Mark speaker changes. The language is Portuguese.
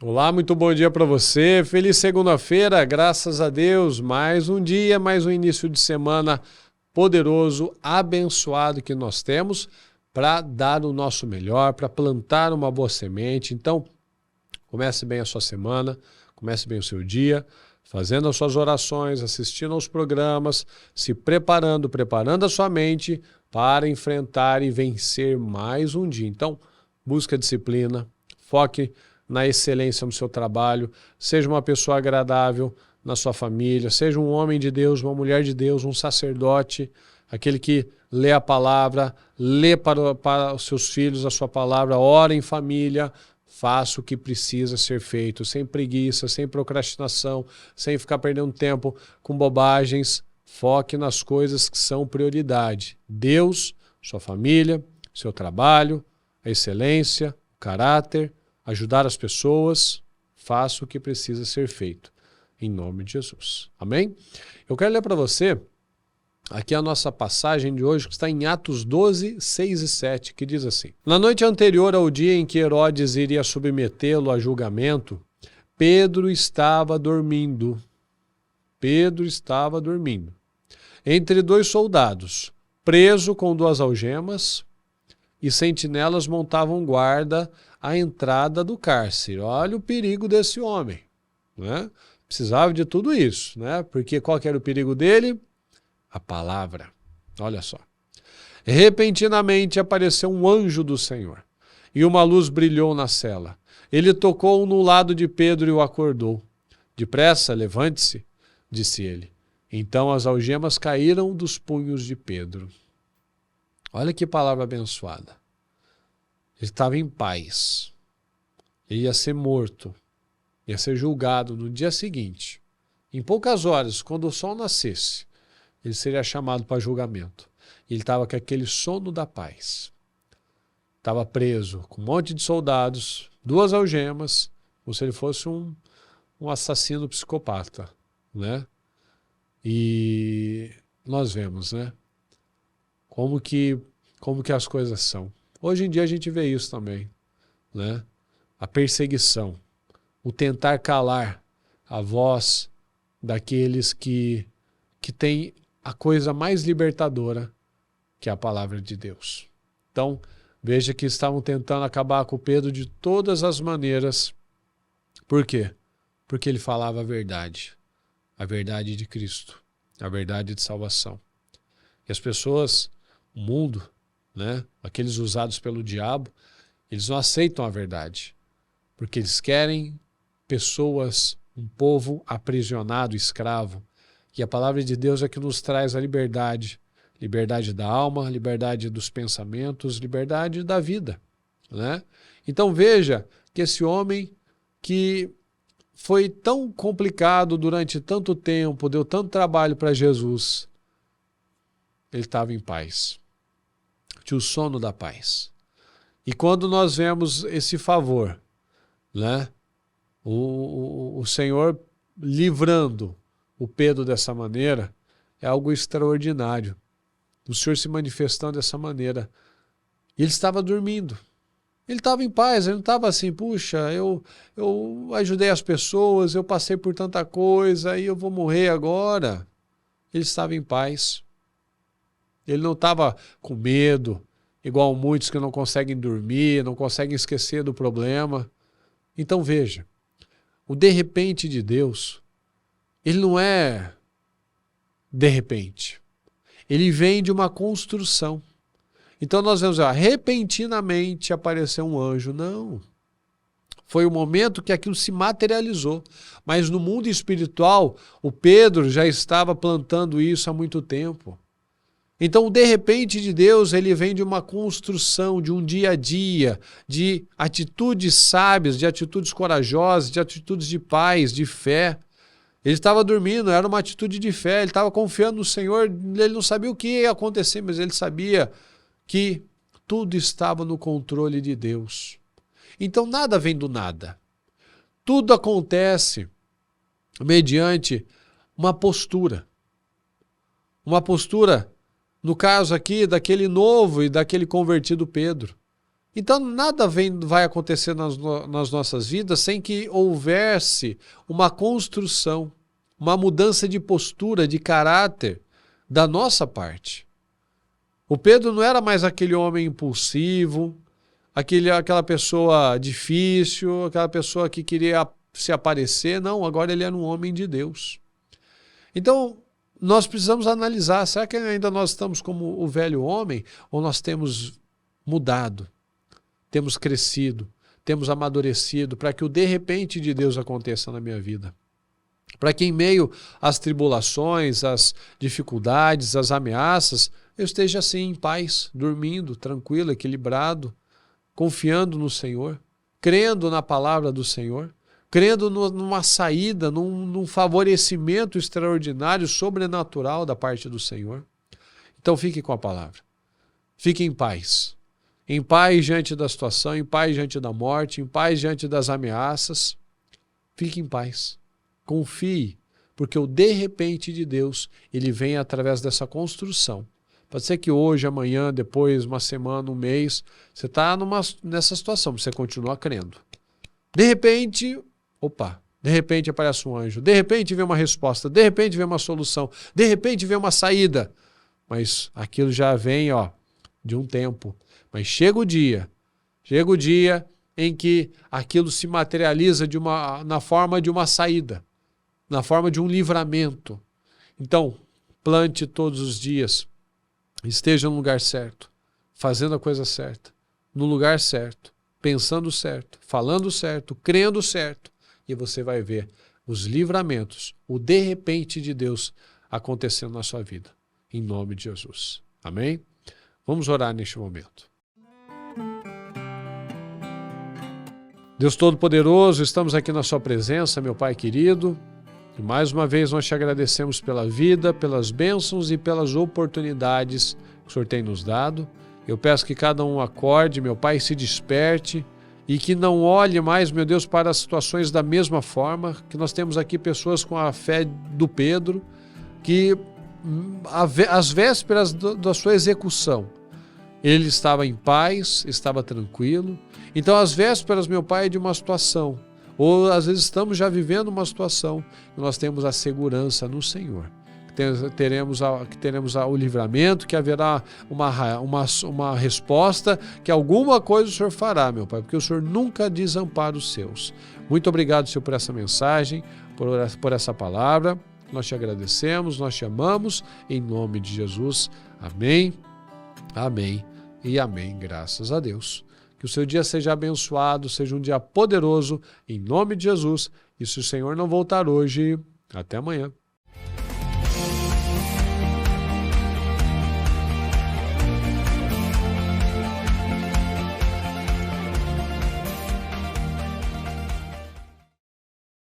Speaker 1: Olá, muito bom dia para você. Feliz segunda-feira, graças a Deus. Mais um dia, mais um início de semana poderoso, abençoado que nós temos para dar o nosso melhor, para plantar uma boa semente. Então, comece bem a sua semana, comece bem o seu dia, fazendo as suas orações, assistindo aos programas, se preparando a sua mente para enfrentar e vencer mais um dia. Então, busque a disciplina, foque na excelência no seu trabalho, seja uma pessoa agradável na sua família, seja um homem de Deus, uma mulher de Deus, um sacerdote, aquele que lê a palavra, lê para os seus filhos a sua palavra, ora em família, faça o que precisa ser feito, sem preguiça, sem procrastinação, sem ficar perdendo tempo com bobagens. Foque nas coisas que são prioridade. Deus, sua família, seu trabalho, a excelência, o caráter, ajudar as pessoas, faça o que precisa ser feito, em nome de Jesus. Amém? Eu quero ler para você aqui a nossa passagem de hoje, que está em Atos 12, 6 e 7, que diz assim: Na noite anterior ao dia em que Herodes iria submetê-lo a julgamento, Pedro estava dormindo. Pedro estava dormindo. Entre dois soldados, preso com 2 algemas, e sentinelas montavam guarda à entrada do cárcere. Olha o perigo desse homem, né? Precisava de tudo isso, né? Porque qual que era o perigo dele? A palavra. Olha só. Repentinamente apareceu um anjo do Senhor, e uma luz brilhou na cela. Ele tocou no lado de Pedro e o acordou. Depressa, levante-se, disse ele. Então as algemas caíram dos punhos de Pedro. Olha que palavra abençoada. Ele estava em paz. Ele ia ser morto. Ia ser julgado no dia seguinte. Em poucas horas, quando o sol nascesse, ele seria chamado para julgamento. Ele estava com aquele sono da paz. Estava preso com um monte de soldados, 2 algemas, como se ele fosse um assassino psicopata, né? E nós vemos, né? Como que as coisas são. Hoje em dia a gente vê isso também, né? A perseguição, o tentar calar a voz daqueles que têm a coisa mais libertadora, que é a palavra de Deus. Então, veja que estavam tentando acabar com Pedro de todas as maneiras. Por quê? Porque ele falava a verdade de Cristo, a verdade de salvação. E as pessoas, o mundo, né, aqueles usados pelo diabo, eles não aceitam a verdade, porque eles querem pessoas, um povo aprisionado, escravo. E a palavra de Deus é que nos traz a liberdade, liberdade da alma, liberdade dos pensamentos, liberdade da vida, né? Então veja que esse homem que foi tão complicado durante tanto tempo, deu tanto trabalho para Jesus, ele estava em paz. Tinha o sono da paz. E quando nós vemos esse favor, né? O Senhor livrando o Pedro dessa maneira, é algo extraordinário. O Senhor se manifestando dessa maneira. E ele estava dormindo. Ele estava em paz, ele não estava assim, puxa, eu ajudei as pessoas, eu passei por tanta coisa e eu vou morrer agora. Ele estava em paz. Ele não estava com medo, igual muitos que não conseguem dormir, não conseguem esquecer do problema. Então veja, o de repente de Deus, ele não é de repente. Ele vem de uma construção. Então nós vemos, repentinamente apareceu um anjo. Não. Foi o momento que aquilo se materializou. Mas no mundo espiritual, o Pedro já estava plantando isso há muito tempo. Então, de repente de Deus, ele vem de uma construção, de um dia a dia, de atitudes sábias, de atitudes corajosas, de atitudes de paz, de fé. Ele estava dormindo, era uma atitude de fé, ele estava confiando no Senhor, ele não sabia o que ia acontecer, mas ele sabia que tudo estava no controle de Deus. Então, nada vem do nada. Tudo acontece mediante uma postura. Uma postura, no caso aqui, daquele novo e daquele convertido Pedro. Então, nada vai acontecer nas nossas vidas sem que houvesse uma construção, uma mudança de postura, de caráter da nossa parte. O Pedro não era mais aquele homem impulsivo, aquela pessoa difícil, aquela pessoa que queria se aparecer. Não, agora ele era um homem de Deus. Então, nós precisamos analisar, será que ainda nós estamos como o velho homem ou nós temos mudado? Temos crescido, temos amadurecido para que o de repente de Deus aconteça na minha vida. Para que em meio às tribulações, às dificuldades, às ameaças, eu esteja assim em paz, dormindo, tranquilo, equilibrado, confiando no Senhor, crendo na palavra do Senhor, crendo numa saída, num favorecimento extraordinário, sobrenatural da parte do Senhor. Então fique com a palavra. Fique em paz. Em paz diante da situação, em paz diante da morte, em paz diante das ameaças. Fique em paz. Confie, porque o de repente de Deus, ele vem através dessa construção. Pode ser que hoje, amanhã, depois, uma semana, um mês, você está nessa situação, você continua crendo. De repente, de repente aparece um anjo, de repente vem uma resposta, de repente vem uma solução, de repente vem uma saída. Mas aquilo já vem, de um tempo. Mas chega o dia em que aquilo se materializa na forma de uma saída, na forma de um livramento. Então, plante todos os dias, esteja no lugar certo, fazendo a coisa certa, no lugar certo, pensando certo, falando certo, crendo certo, e você vai ver os livramentos, o de repente de Deus acontecendo na sua vida, em nome de Jesus. Amém? Vamos orar neste momento. Deus Todo-Poderoso, estamos aqui na sua presença, meu Pai querido, e mais uma vez nós te agradecemos pela vida, pelas bênçãos e pelas oportunidades que o Senhor tem nos dado. Eu peço que cada um acorde, meu Pai, se desperte e que não olhe mais, meu Deus, para as situações da mesma forma, que nós temos aqui pessoas com a fé do Pedro, que às vésperas da sua execução, ele estava em paz, estava tranquilo. Então, às vésperas, meu Pai, de uma situação, ou às vezes estamos já vivendo uma situação, e nós temos a segurança no Senhor. Que teremos o livramento, que haverá uma resposta, que alguma coisa o Senhor fará, meu Pai, porque o Senhor nunca desampara os seus. Muito obrigado, Senhor, por essa mensagem, por essa palavra. Nós te agradecemos, nós te amamos, em nome de Jesus. Amém, amém e amém. Graças a Deus. Que o seu dia seja abençoado, seja um dia poderoso, em nome de Jesus. E se o Senhor não voltar hoje, até amanhã.